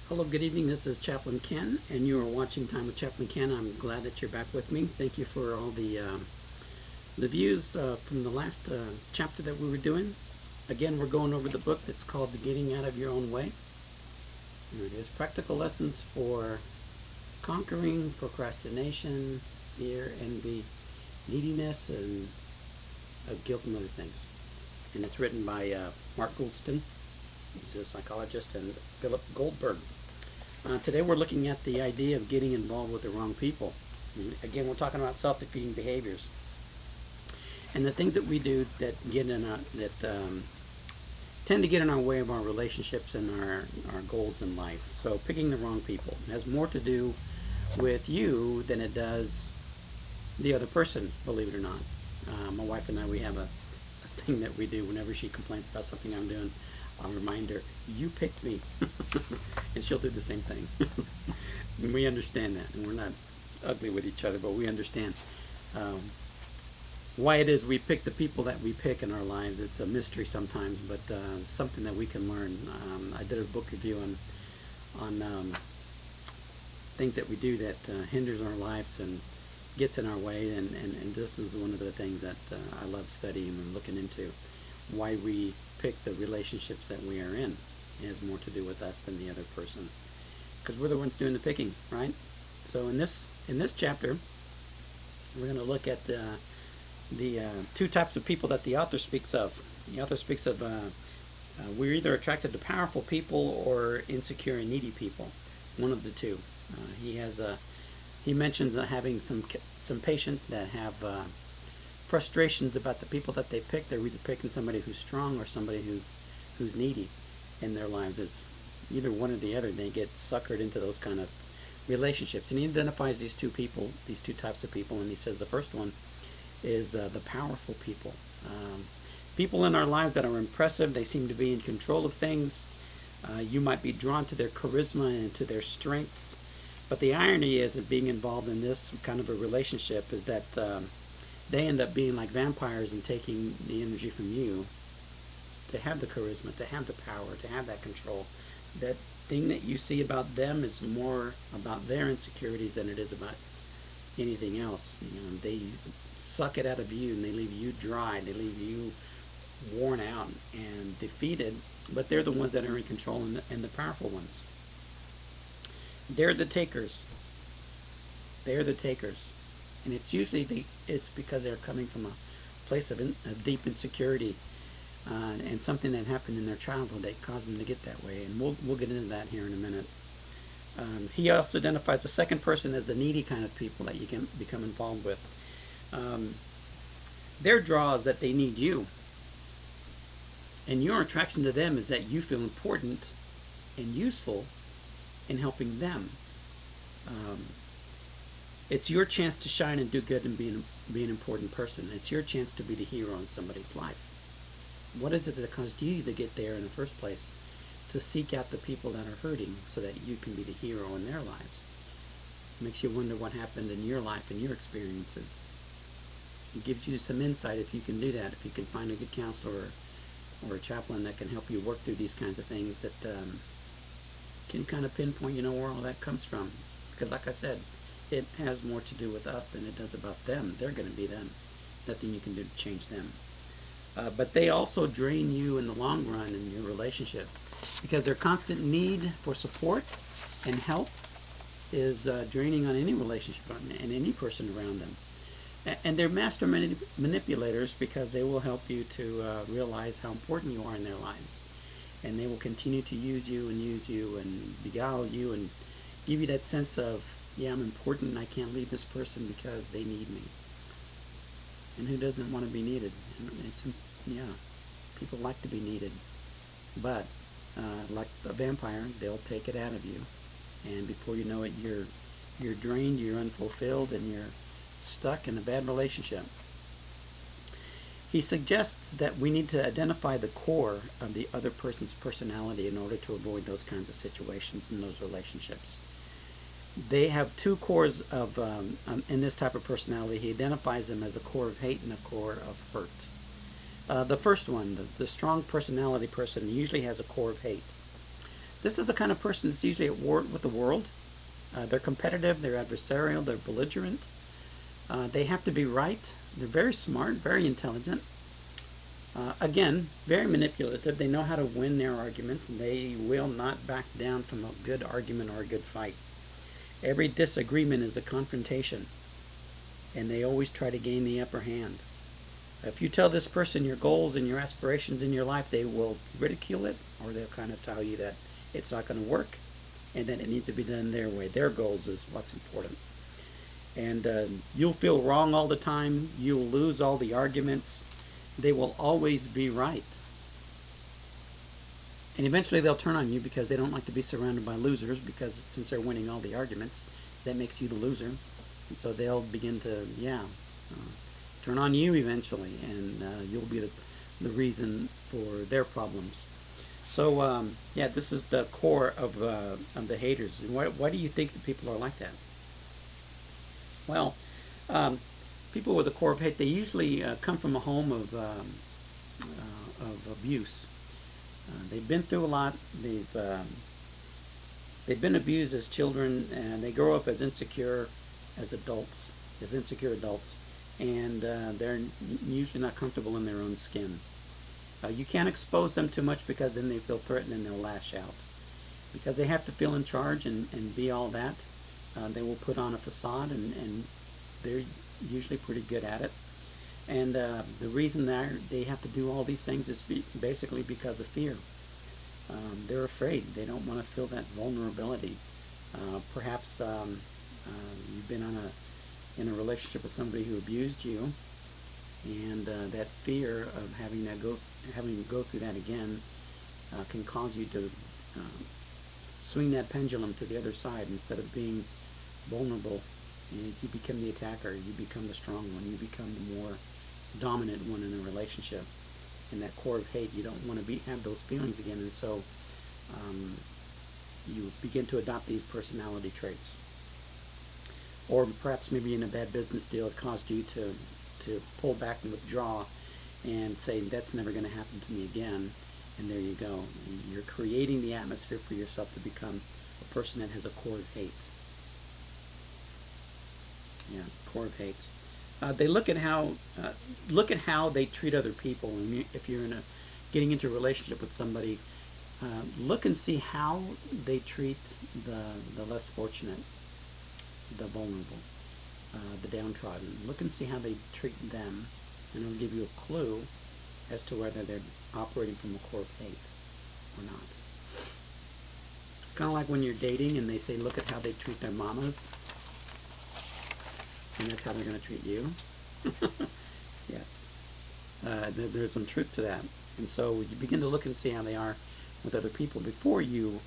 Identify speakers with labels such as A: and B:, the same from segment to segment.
A: Hello, good evening. This is Chaplain Ken, and you are watching Time with Chaplain Ken. I'm glad that you're back with me. Thank you for all the views from the last chapter that we were doing. Again, we're going over the book that's called The Getting Out of Your Own Way. Here it is: Practical Lessons for Conquering Procrastination, Fear, Envy, Neediness, and Guilt and other things. And it's written by Mark Goulston. He's a psychologist, and Philip Goldberg. Today we're looking at the idea of getting involved with the wrong people. Again, we're talking about self-defeating behaviors and the things that we do that tend to get in our way of our relationships and our goals in life. So picking the wrong people has more to do with you than it does the other person, believe it or not. My wife and I, we have a thing that we do whenever she complains about something I'm doing. I'll remind her, you picked me. And she'll do the same thing. And we understand that. And we're not ugly with each other, but we understand why it is we pick the people that we pick in our lives. It's a mystery sometimes, but something that we can learn. I did a book review on things that we do that hinders our lives and gets in our way. And this is one of the things that I love studying and looking into. Why we pick the relationships that we are in. It has more to do with us than the other person, because we're the ones doing the picking, right? So in this chapter, we're going to look at the two types of people that the author speaks of. The author speaks of we're either attracted to powerful people or insecure and needy people. One of the two. He mentions having some patients that have frustrations about the people that they pick. They're either picking somebody who's strong or somebody who's needy in their lives. It's either one or the other. They get suckered into those kind of relationships. And he identifies these two types of people, and he says the first one is the powerful people. People in our lives that are impressive. They seem to be in control of things. You might be drawn to their charisma and to their strengths. But the irony is that being involved in this kind of a relationship is that they end up being like vampires and taking the energy from you to have the charisma, to have the power, to have that control. That thing that you see about them is more about their insecurities than it is about anything else. They suck it out of you and they leave you dry. They leave you worn out and defeated, but they're the ones that are in control and the powerful ones. They're the takers. They're the takers. And it's usually it's because they're coming from a place of deep insecurity and something that happened in their childhood that caused them to get that way. And we'll get into that here in a minute. He also identifies the second person as the needy kind of people that you can become involved with. Their draw is that they need you. And your attraction to them is that you feel important and useful in helping them. It's your chance to shine and do good and be an important person. It's your chance to be the hero in somebody's life. What is it that caused you to get there in the first place? To seek out the people that are hurting so that you can be the hero in their lives. It makes you wonder what happened in your life and your experiences. It gives you some insight if you can do that, if you can find a good counselor or a chaplain that can help you work through these kinds of things that can kind of pinpoint, where all that comes from. Because like I said, it has more to do with us than it does about them. They're going to be them. Nothing you can do to change them. But they also drain you in the long run in your relationship, because their constant need for support and help is draining on any relationship and any person around them. And they're master manipulators, because they will help you to realize how important you are in their lives. And they will continue to use you and beguile you and give you that sense of, yeah, I'm important and I can't leave this person because they need me. And who doesn't want to be needed? People like to be needed. But like a vampire, they'll take it out of you. And before you know it, you're drained, you're unfulfilled, and you're stuck in a bad relationship. He suggests that we need to identify the core of the other person's personality in order to avoid those kinds of situations and those relationships. They have two cores of in this type of personality. He identifies them as a core of hate and a core of hurt. The first one, the strong personality person, usually has a core of hate. This is the kind of person that's usually at war with the world. They're competitive, they're adversarial, they're belligerent. They have to be right. They're very smart, very intelligent. Again, very manipulative. They know how to win their arguments, and they will not back down from a good argument or a good fight. Every disagreement is a confrontation, and they always try to gain the upper hand. If you tell this person your goals and your aspirations in your life, they will ridicule it, or they'll kind of tell you that it's not going to work and that it needs to be done their way. Their goals is what's important. And you'll feel wrong all the time. You'll lose all the arguments. They will always be right. And eventually they'll turn on you because they don't like to be surrounded by losers, because since they're winning all the arguments, that makes you the loser. And so they'll begin to, turn on you eventually, and you'll be the reason for their problems. So, this is the core of the haters. And why do you think that people are like that? Well, people with a core of hate, they usually come from a home of abuse. They've been through a lot. They've been abused as children, and they grow up as insecure adults, and they're usually not comfortable in their own skin. You can't expose them too much, because then they feel threatened and they'll lash out. Because they have to feel in charge and be all that, they will put on a facade, and they're usually pretty good at it. And the reason they have to do all these things is basically because of fear. They're afraid. They don't want to feel that vulnerability. Perhaps you've been in a relationship with somebody who abused you, and that fear of having to go through that again can cause you to swing that pendulum to the other side. Instead of being vulnerable, you become the attacker. You become the strong one. You become the more dominant one in a relationship. And that core of hate, you don't want to have those feelings again, and so you begin to adopt these personality traits. Or perhaps maybe in a bad business deal, it caused you to pull back and withdraw and say, that's never going to happen to me again. And there you go. You're creating the atmosphere for yourself to become a person that has a core of hate. Yeah, core of hate. They look at how they treat other people. And if you're getting into a relationship with somebody, look and see how they treat the less fortunate, the vulnerable, the downtrodden. Look and see how they treat them, and it'll give you a clue as to whether they're operating from a core of hate or not. It's kind of like when you're dating and they say, look at how they treat their mamas, and that's how they're going to treat you. Yes. There's some truth to that. And so you begin to look and see how they are with other people before you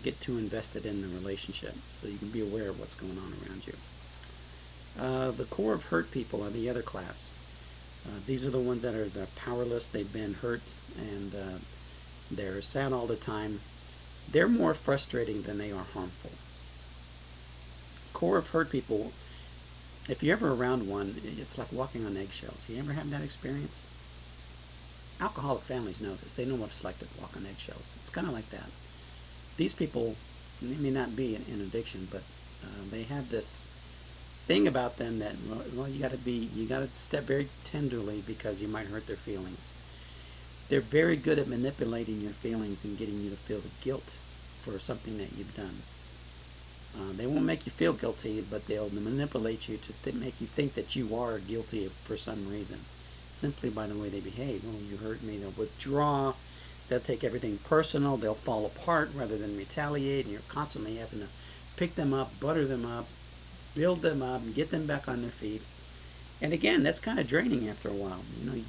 A: get too invested in the relationship, so you can be aware of what's going on around you. The core of hurt people are the other class. These are the ones that are powerless. They've been hurt, and they're sad all the time. They're more frustrating than they are harmful. Core of hurt people, if you're ever around one, it's like walking on eggshells. You ever have that experience? Alcoholic families know this. They know what it's like to walk on eggshells. It's kind of like that. These people, they may not be in addiction, but they have this thing about them that, well, you got to step very tenderly, because you might hurt their feelings. They're very good at manipulating your feelings and getting you to feel guilt for something that you've done. They won't make you feel guilty, but they'll manipulate you to make you think that you are guilty for some reason, simply by the way they behave. Well, you hurt me. They'll withdraw. They'll take everything personal. They'll fall apart rather than retaliate, and you're constantly having to pick them up, butter them up, build them up, and get them back on their feet. And again, that's kind of draining after a while. You know,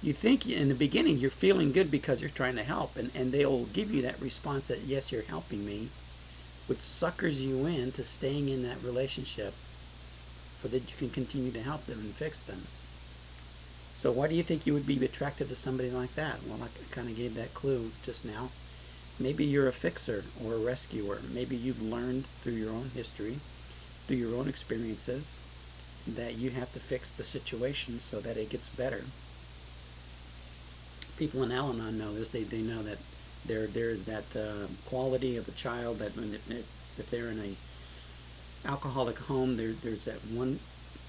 A: you think in the beginning you're feeling good because you're trying to help, and they'll give you that response that, yes, you're helping me, which suckers you into staying in that relationship so that you can continue to help them and fix them. So why do you think you would be attracted to somebody like that? Well, I kind of gave that clue just now. Maybe you're a fixer or a rescuer. Maybe you've learned through your own history, through your own experiences, that you have to fix the situation so that it gets better. People in Al-Anon know this. They know that There's that quality of a child that if they're in a alcoholic home, there's that one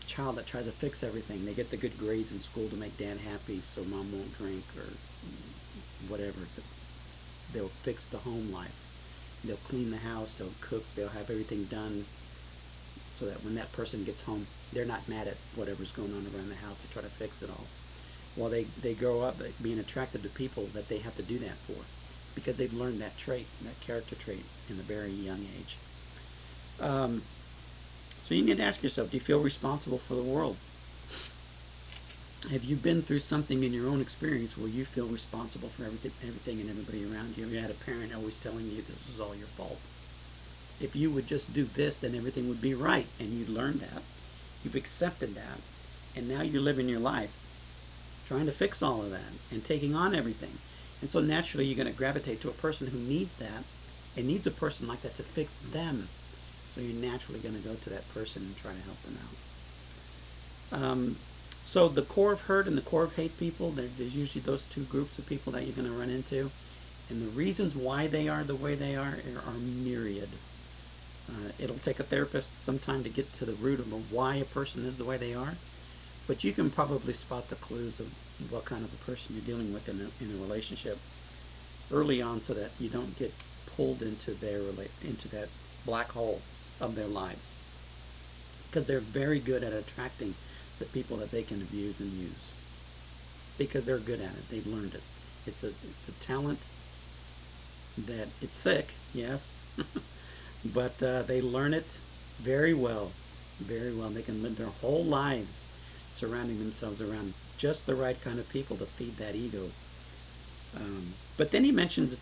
A: child that tries to fix everything. They get the good grades in school to make dad happy, so mom won't drink or whatever. They'll fix the home life. They'll clean the house. They'll cook. They'll have everything done so that when that person gets home, they're not mad at whatever's going on around the house. They try to fix it all. Well, they grow up being attracted to people that they have to do that for, because they've learned that trait, that character trait, in a very young age. So you need to ask yourself, do you feel responsible for the world? Have you been through something in your own experience where you feel responsible for everything and everybody around you? Have you had a parent always telling you this is all your fault? If you would just do this, then everything would be right, and you learned that. You've accepted that, and now you're living your life trying to fix all of that and taking on everything. And so naturally you're going to gravitate to a person who needs that and needs a person like that to fix them. So you're naturally going to go to that person and try to help them out. So the core of hurt and the core of hate people, there's usually those two groups of people that you're going to run into. And the reasons why they are the way they are myriad. It'll take a therapist some time to get to the root of why a person is the way they are. But you can probably spot the clues of what kind of a person you're dealing with in a relationship early on, so that you don't get pulled into that black hole of their lives, because they're very good at attracting the people that they can abuse and use, because they're good at it. They've learned it. It's a talent that it's sick, yes, but they learn it very well, very well. They can live their whole lives surrounding themselves around just the right kind of people to feed that ego. But then he mentions,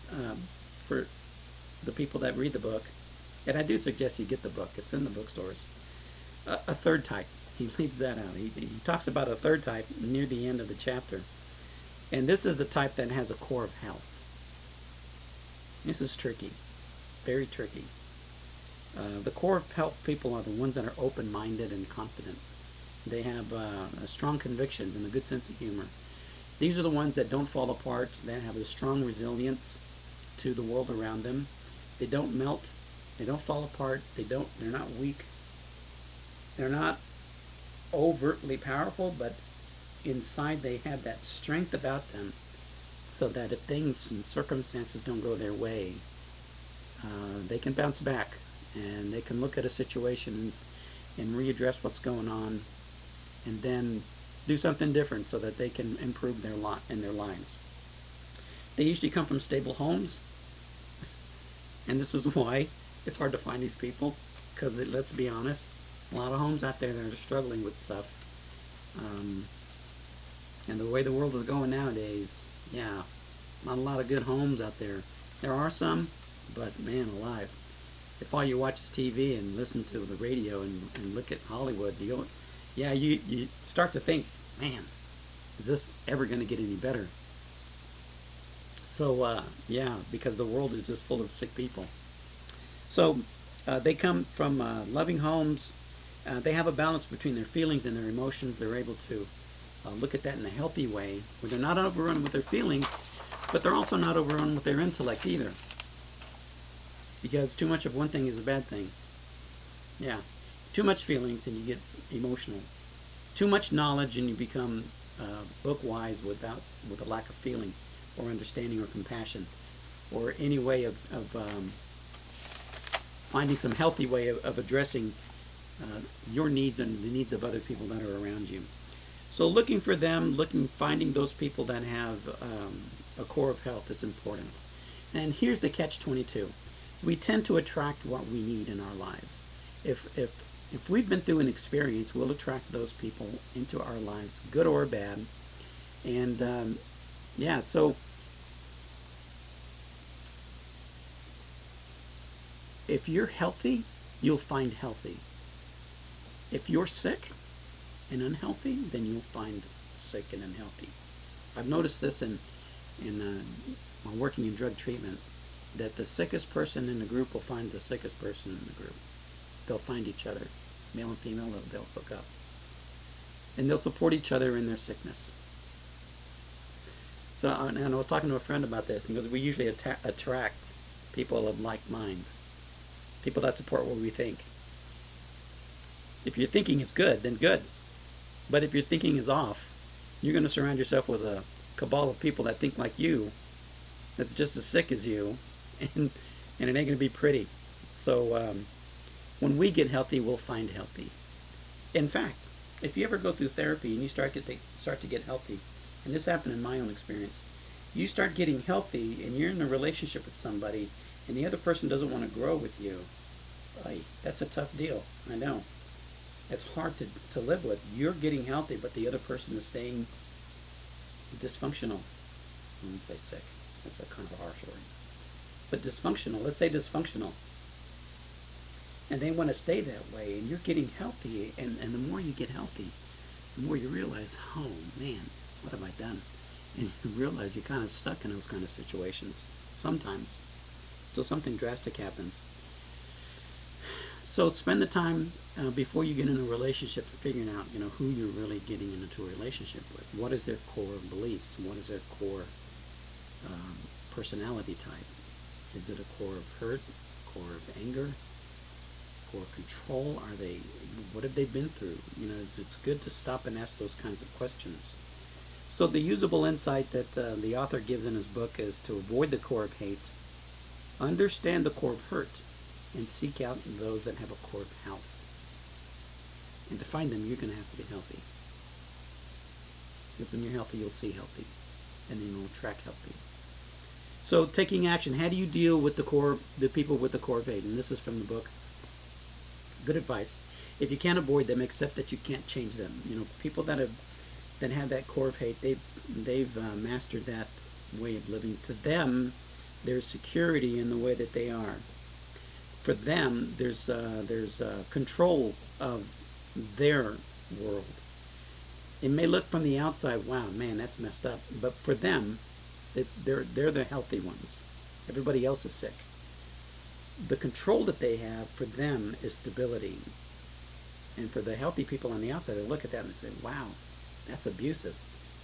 A: for the people that read the book, and I do suggest you get the book, it's in the bookstores, a third type. He leaves that out. He talks about a third type near the end of the chapter. And this is the type that has a core of health. This is tricky, very tricky. The core of health people are the ones that are open-minded and confident. They have strong convictions and a good sense of humor. These are the ones that don't fall apart. They have a strong resilience to the world around them. They don't melt. They don't fall apart. They're not weak. They're not overtly powerful, but inside they have that strength about them, so that if things and circumstances don't go their way, they can bounce back, and they can look at a situation and readdress what's going on, and then do something different so that they can improve their lot in their lives. They usually come from stable homes, and this is why it's hard to find these people, because let's be honest, a lot of homes out there that are struggling with stuff, and the way the world is going nowadays, yeah, not a lot of good homes out there. There are some, but man alive, if all you watch is TV and listen to the radio and look at Hollywood, you start to think, man, is this ever going to get any better? So yeah, because the world is just full of sick people. So they come from loving homes. They have a balance between their feelings and their emotions. They're able to look at that in a healthy way, where they're not overrun with their feelings, but they're also not overrun with their intellect either. Because too much of one thing is a bad thing. Yeah, too much feelings and you get emotional. Too much knowledge and you become book wise with a lack of feeling or understanding or compassion, or any way of finding some healthy way of addressing your needs and the needs of other people that are around you. So looking for them, finding those people that have a core of health is important. And here's the catch-22. We tend to attract what we need in our lives. If we've been through an experience, we'll attract those people into our lives, good or bad. And yeah, so if you're healthy, you'll find healthy. If you're sick and unhealthy, then you'll find sick and unhealthy. I've noticed this while working in drug treatment, that the sickest person in the group will find the sickest person in the group. They'll find each other, male and female, they'll hook up. And they'll support each other in their sickness. So, and I was talking to a friend about this, because we usually attract people of like mind, people that support what we think. If your thinking is good, then good. But if your thinking is off, you're going to surround yourself with a cabal of people that think like you, that's just as sick as you, and it ain't going to be pretty. So when we get healthy, we'll find healthy. In fact, if you ever go through therapy and you start to get healthy, and this happened in my own experience, you start getting healthy and you're in a relationship with somebody and the other person doesn't want to grow with you, that's a tough deal. I know. It's hard to live with. You're getting healthy, but the other person is staying dysfunctional. I wouldn't say sick. That's a kind of a harsh word. But dysfunctional. Let's say dysfunctional. And they want to stay that way, and you're getting healthy, and the more you get healthy, the more you realize, oh man, what have I done? And you realize you're kind of stuck in those kind of situations sometimes, till something drastic happens. So spend the time before you get in a relationship to figuring out, who you're really getting into a relationship with. What is their core beliefs? What is their core personality type? Is it a core of hurt, core of anger, core of control? What have they been through? It's good to stop and ask those kinds of questions. So the usable insight that the author gives in his book is to avoid the core of hate, understand the core of hurt, and seek out those that have a core of health. And to find them, you're going to have to get healthy. Because when you're healthy, you'll see healthy. And then you'll attract healthy. So taking action. How do you deal with the people with the core of hate? And this is from the book. Good advice. If you can't avoid them, accept that you can't change them. People that have that core of hate, they've mastered that way of living. To them, there's security in the way that they are. For them, there's control of their world. It may look from the outside, wow, man, that's messed up. But for them, they're the healthy ones. Everybody else is sick. The control that they have for them is stability. And for the healthy people on the outside, they look at that and they say, wow, that's abusive.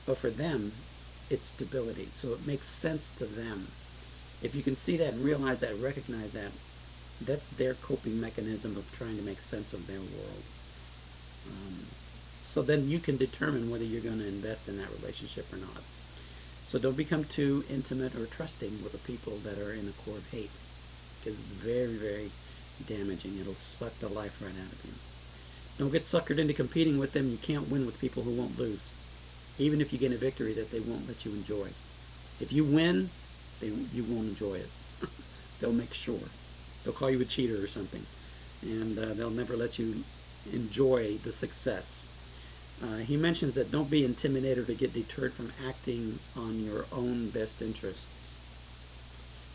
A: But for them, it's stability. So it makes sense to them. If you can see that and realize that, recognize that, that's their coping mechanism of trying to make sense of their world. So then you can determine whether you're going to invest in that relationship or not. So don't become too intimate or trusting with the people that are in a core of hate, because it's very, very damaging. It'll suck the life right out of you. Don't get suckered into competing with them. You can't win with people who won't lose, even if you get a victory that they won't let you enjoy. If you win, you won't enjoy it. They'll make sure. They'll call you a cheater or something, and they'll never let you enjoy the success. He mentions that don't be intimidated or get deterred from acting on your own best interests.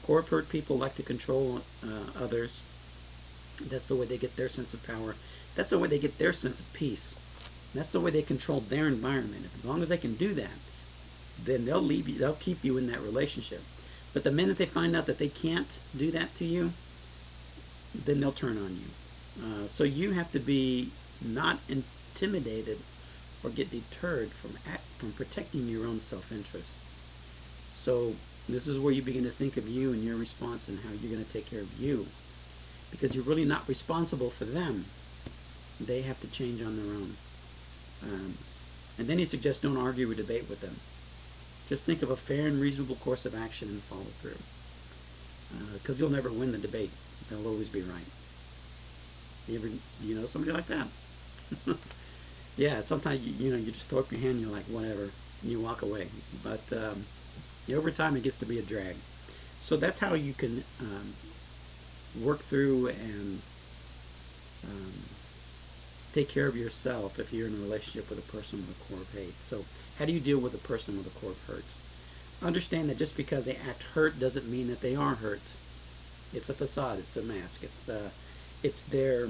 A: Core of hurt people like to control others. That's the way they get their sense of power. That's the way they get their sense of peace. That's the way they control their environment. As long as they can do that, then they'll leave you. They'll keep you in that relationship. But the minute they find out that they can't do that to you, then they'll turn on you. So you have to be not intimidated or get deterred from protecting your own self-interests. So this is where you begin to think of you and your response and how you're going to take care of you, because you're really not responsible for them. They have to change on their own. And then he suggests don't argue or debate with them. Just think of a fair and reasonable course of action and follow through, because you'll never win the debate. They'll always be right. You know somebody like that? Yeah, sometimes you just throw up your hand and you're like, whatever, and you walk away. But over time it gets to be a drag. So that's how you can work through and take care of yourself if you're in a relationship with a person with a core of hate. So how do you deal with a person with a core of hurt? Understand that just because they act hurt doesn't mean that they are hurt. It's a facade. It's a mask. It's their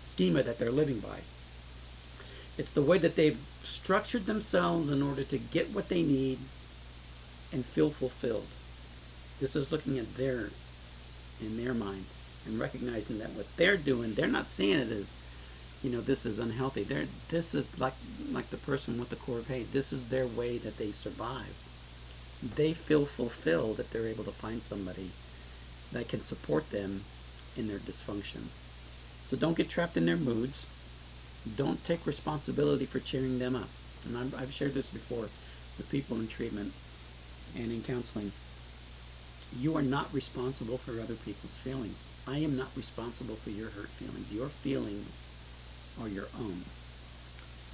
A: schema that they're living by. It's the way that they've structured themselves in order to get what they need and feel fulfilled. This is looking at in their mind and recognizing that what they're doing, they're not seeing it as, this is unhealthy. This is like the person with the core of hate. This is their way that they survive. they feel fulfilled if they're able to find somebody that can support them in their dysfunction. So don't get trapped in their moods. Don't take responsibility for cheering them up. And I've shared this before with people in treatment and in counseling. You are not responsible for other people's feelings. I am not responsible for your hurt feelings. Your feelings are your own.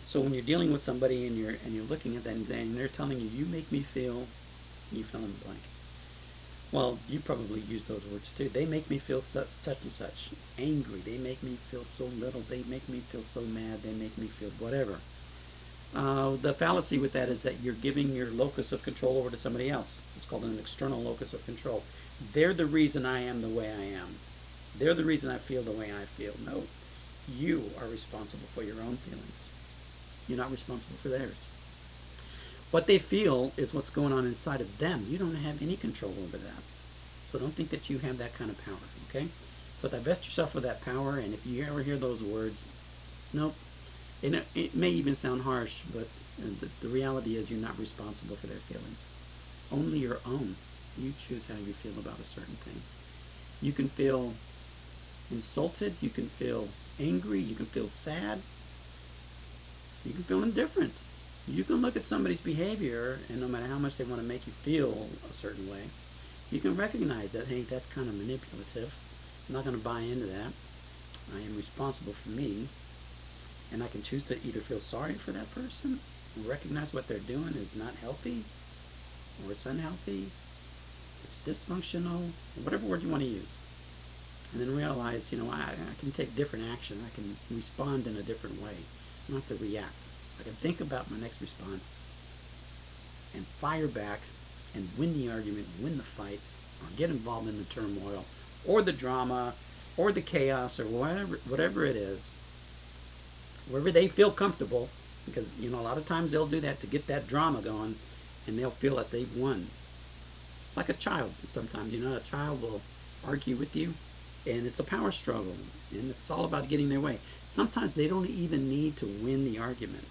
A: So when you're dealing with somebody and you're looking at that and they're telling you, you make me feel, you fill in the blank. Well, you probably use those words too. They make me feel such and such, angry. They make me feel so little. They make me feel so mad. They make me feel whatever. The fallacy with that is that you're giving your locus of control over to somebody else. It's called an external locus of control. They're the reason I am the way I am. They're the reason I feel the way I feel. No, you are responsible for your own feelings. You're not responsible for theirs. What they feel is what's going on inside of them. You don't have any control over that. So don't think that you have that kind of power, okay? So divest yourself of that power, and if you ever hear those words, nope. It may even sound harsh, but the reality is you're not responsible for their feelings. Only your own. You choose how you feel about a certain thing. You can feel insulted, you can feel angry, you can feel sad, you can feel indifferent. You can look at somebody's behavior, and no matter how much they want to make you feel a certain way, you can recognize that, hey, that's kind of manipulative. I'm not going to buy into that. I am responsible for me, and I can choose to either feel sorry for that person, or recognize what they're doing is not healthy, or it's unhealthy, it's dysfunctional, whatever word you want to use. And then realize, I can take different action. I can respond in a different way, not to react. I can think about my next response and fire back and win the argument, win the fight, or get involved in the turmoil or the drama or the chaos or whatever it is, wherever they feel comfortable, because a lot of times they'll do that to get that drama going, and they'll feel that they've won. It's like a child sometimes. A child will argue with you, and it's a power struggle, and it's all about getting their way. Sometimes they don't even need to win the argument.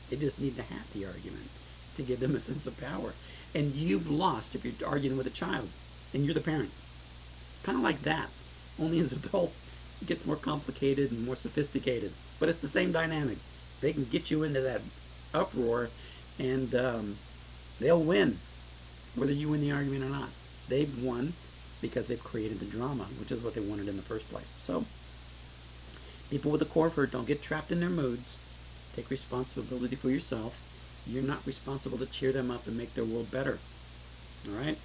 A: They just need to have the argument to give them a sense of power. And you've lost if you're arguing with a child and you're the parent. Kind of like that. Only as adults, it gets more complicated and more sophisticated. But it's the same dynamic. They can get you into that uproar, and they'll win, whether you win the argument or not. They've won because they've created the drama, which is what they wanted in the first place. So, people with a core hurt, don't get trapped in their moods. Take responsibility for yourself. You're not responsible to cheer them up and make their world better. All right?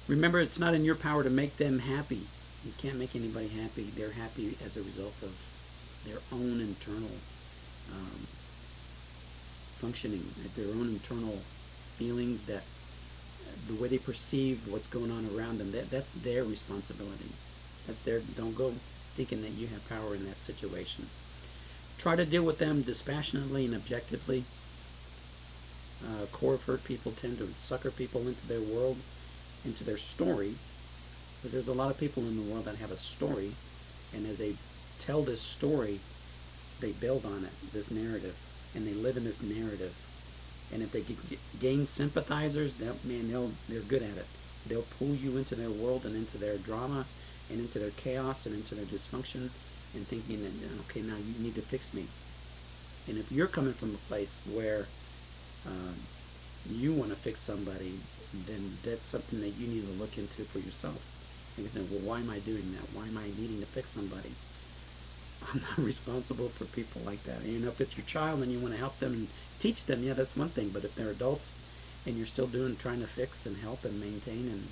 A: Remember, it's not in your power to make them happy. You can't make anybody happy. They're happy as a result of their own internal functioning, their own internal feelings, that the way they perceive what's going on around them. That's their responsibility. Don't go thinking that you have power in that situation. Try to deal with them dispassionately and objectively. Core hurt people tend to sucker people into their world, into their story, because there's a lot of people in the world that have a story, and as they tell this story, they build on it, this narrative, and they live in this narrative. And if they gain sympathizers, they're good at it. They'll pull you into their world and into their drama and into their chaos and into their dysfunction, and thinking that, okay, now you need to fix me. And if you're coming from a place where you want to fix somebody, then that's something that you need to look into for yourself. And you think, well, why am I doing that? Why am I needing to fix somebody? I'm not responsible for people like that. And if it's your child and you want to help them and teach them, yeah, that's one thing. But if they're adults and you're still trying to fix and help and maintain and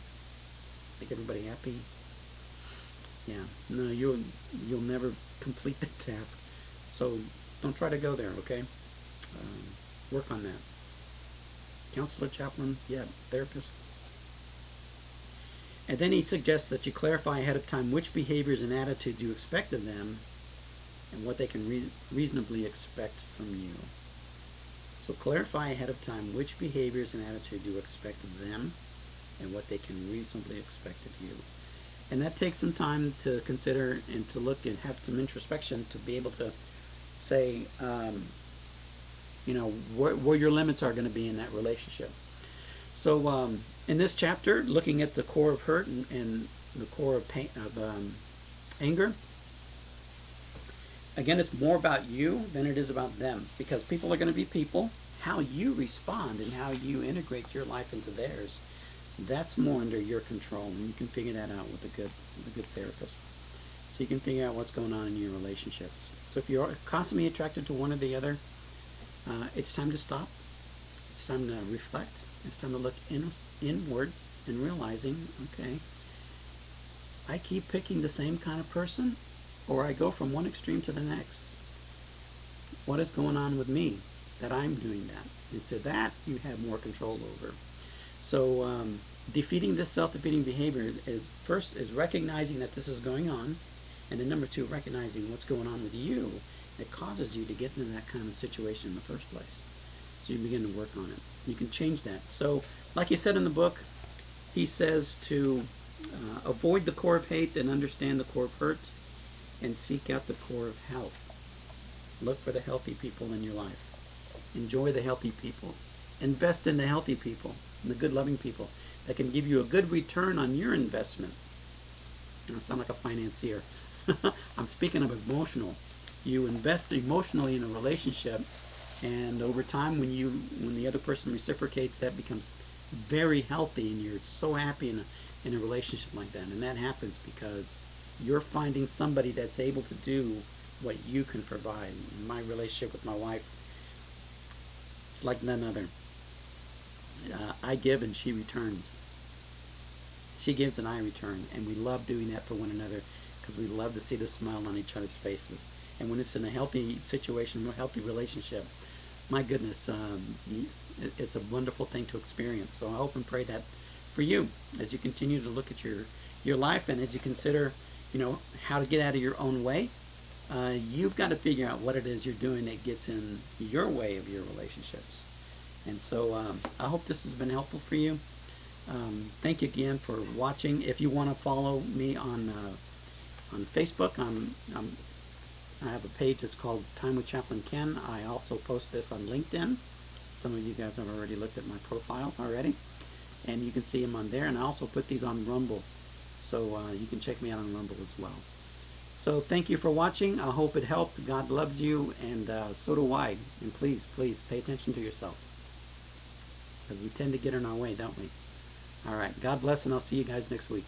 A: make everybody happy, yeah, no, you'll never complete the task. So don't try to go there, okay? Work on that. Counselor, chaplain, yeah, therapist. And then he suggests that you clarify ahead of time which behaviors and attitudes you expect of them and what they can reasonably expect from you. So clarify ahead of time which behaviors and attitudes you expect of them and what they can reasonably expect of you. And that takes some time to consider and to look and have some introspection to be able to say, where your limits are going to be in that relationship. So in this chapter, looking at the core of hurt and the core of pain, of anger, again, it's more about you than it is about them, because people are going to be people. How you respond and how you integrate your life into theirs, that's more under your control, and you can figure that out with a good therapist. So you can figure out what's going on in your relationships. So if you're constantly attracted to one or the other, it's time to stop. It's time to reflect. It's time to look inward and realizing, okay, I keep picking the same kind of person, or I go from one extreme to the next. What is going on with me that I'm doing that? And so that you have more control over. So defeating this self-defeating behavior first is recognizing that this is going on, and then number two, recognizing what's going on with you that causes you to get into that kind of situation in the first place. So you begin to work on it. You can change that. So like he said in the book, he says to avoid the core of hate and understand the core of hurt, and seek out the core of health. Look for the healthy people in your life. Enjoy the healthy people. Invest in the healthy people, and the good loving people that can give you a good return on your investment. I sound like a financier. I'm speaking of emotional. You invest emotionally in a relationship, and over time, when the other person reciprocates, that becomes very healthy, and you're so happy in a relationship like that. And that happens because you're finding somebody that's able to do what you can provide. In my relationship with my wife, it's like none other. I give and she returns. She gives and I return, and we love doing that for one another because we love to see the smile on each other's faces. And when it's in a healthy situation, a healthy relationship, my goodness, it's a wonderful thing to experience. So I hope and pray that for you as you continue to look at your life, and as you consider, how to get out of your own way. You've got to figure out what it is you're doing that gets in your way of your relationships. And so I hope this has been helpful for you. Thank you again for watching. If you want to follow me on Facebook, I have a page that's called Time with Chaplain Ken. I also post this on LinkedIn. Some of you guys have already looked at my profile already, and you can see them on there. And I also put these on Rumble, so you can check me out on Rumble as well. So thank you for watching. I hope it helped. God loves you, and so do I. And please, please pay attention to yourself, because we tend to get in our way, don't we? All right. God bless, and I'll see you guys next week.